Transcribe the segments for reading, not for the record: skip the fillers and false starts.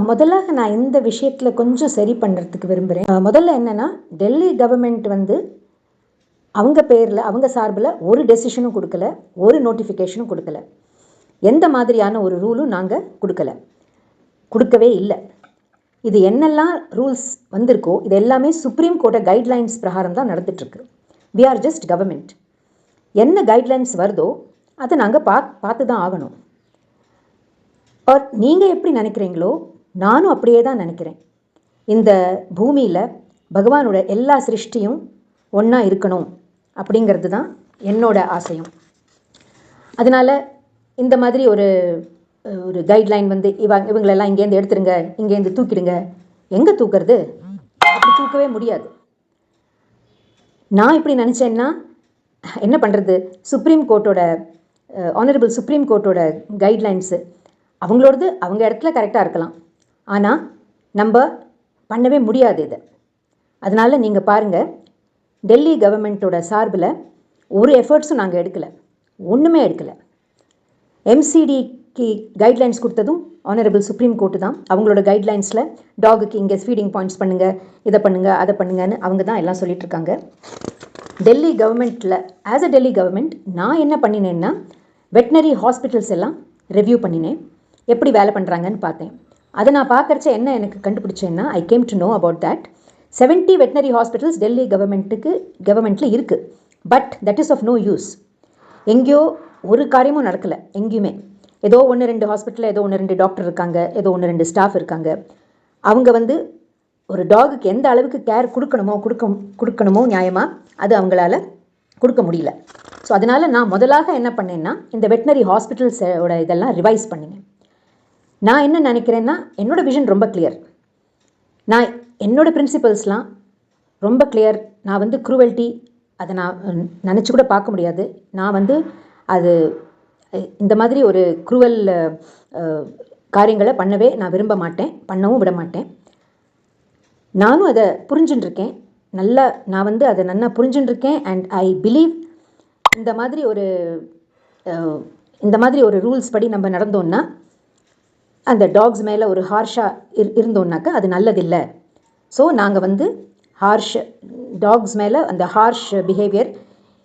முதலாக நான் இந்த விஷயத்தில் கொஞ்சம் சரி பண்ணுறதுக்கு விரும்புகிறேன். முதல்ல என்னென்னா, டெல்லி கவர்மெண்ட் வந்து அவங்க பேரில் அவங்க சார்பில் ஒரு டெசிஷனும் கொடுக்கல, ஒரு நோட்டிஃபிகேஷனும் கொடுக்கல, எந்த மாதிரியான ஒரு ரூலும் நாங்கள் கொடுக்கவே இல்லை. இது என்னெல்லாம் ரூல்ஸ் வந்திருக்கோ இது எல்லாமே சுப்ரீம் கோர்ட்டை கைட்லைன்ஸ் பிரகாரம் தான் நடந்துட்டுருக்கு. We are just government. என்ன கைட்லைன்ஸ் வருதோ அதை நாங்கள் பார்த்து தான் ஆகணும். நீங்கள் எப்படி நினைக்கிறீங்களோ நானும் அப்படியே தான் நினைக்கிறேன். இந்த பூமியில் பகவானோட எல்லா சிருஷ்டியும் ஒன்றா இருக்கணும் அப்படிங்கிறது தான் என்னோட ஆசையும். அதனால் இந்த மாதிரி ஒரு கைட்லைன் வந்து இவங்களெல்லாம் இங்கேருந்து எடுத்துருங்க, இங்கேருந்து தூக்கிடுங்க. எங்கே தூக்கிறது? அப்படி தூக்கவே முடியாது. நான் இப்படி நினச்சேன்னா என்ன பண்ணுறது? சுப்ரீம் கோர்ட்டோட ஆனரபிள் சுப்ரீம் கோர்ட்டோட கைட்லைன்ஸு அவங்களோடது அவங்க இடத்துல கரெக்டாக இருக்கலாம், ஆனால் நம்ம பண்ணவே முடியாது இதை. அதனால் நீங்கள் பாருங்கள், டெல்லி கவர்மெண்ட்டோட சார்பில் ஒரு எஃபர்ட்ஸும் நாங்கள் எடுக்கலை, ஒன்றுமே எடுக்கலை. எம்சிடிக்கு கைட்லைன்ஸ் கொடுத்ததும் ஆனரபிள் சுப்ரீம் கோர்ட்டு தான். அவங்களோட கைட்லைன்ஸில் டாகுக்கு இங்கே ஃபீடிங் பாயிண்ட்ஸ் பண்ணுங்கள், இதை பண்ணுங்கள், அதை பண்ணுங்கன்னு அவங்க தான் எல்லாம் சொல்லிகிட்ருக்காங்க. டெல்லி கவர்மெண்ட்டில் ஆஸ் அ டெல்லி கவர்மெண்ட் நான் என்ன பண்ணினேன்னா, வெட்னரி ஹாஸ்பிட்டல்ஸ் எல்லாம் ரிவ்யூ பண்ணினேன், எப்படி வேலை பண்ணுறாங்கன்னு பார்த்தேன். அதை நான் பார்க்குறச்ச என்ன எனக்கு கண்டுபிடிச்சேன்னா, I came to know about that 70 veterinary hospitals Delhi கவர்மெண்ட்டில் இருக்குது. But that is of no use. எங்கேயோ ஒரு காரியமும் நடக்கலை எங்கேயுமே. ஏதோ 1-2 ஹாஸ்பிட்டலில் ஏதோ 1-2 டாக்டர் இருக்காங்க, ஏதோ 1-2 ஸ்டாஃப் இருக்காங்க. அவங்க வந்து ஒரு டாகுக்கு எந்த அளவுக்கு கேர் கொடுக்கணுமோ நியாயமாக அது அவங்களால கொடுக்க முடியல. ஸோ அதனால் நான் முதலாக என்ன பண்ணேன்னா, இந்த வெட்னரி ஹாஸ்பிட்டல்ஸோட இதெல்லாம் ரிவைஸ் பண்ணினேன். நான் என்ன நினைக்கிறேன்னா, என்னோடய விஷன் ரொம்ப கிளியர். நான் என்னோடய பிரின்சிபல்ஸ்லாம் ரொம்ப கிளியர். நான் வந்து க்ரூவல்ட்டி அதை நான் நினச்சி கூட பார்க்க முடியாது. நான் வந்து அது இந்த மாதிரி ஒரு க்ரூவல் காரியங்களை பண்ணவே நான் விரும்ப மாட்டேன், பண்ணவும் விட மாட்டேன். நானும் அதை புரிஞ்சுட்டுருக்கேன் நல்லா. நான் வந்து அதை நல்லா புரிஞ்சுட்டுருக்கேன். அண்ட் ஐ பிலீவ் இந்த மாதிரி ஒரு ரூல்ஸ் படி நம்ம நடந்தோன்னா, அந்த டாக்ஸ் மேலே ஒரு ஹார்ஷாக இருந்தோன்னாக்கா அது நல்லதில்லை. ஸோ நாங்கள் வந்து டாக்ஸ் மேலே அந்த ஹார்ஷ் பிஹேவியர்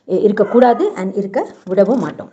இருக்கக்கூடாது அண்ட் இருக்க விடவும் மாட்டோம்.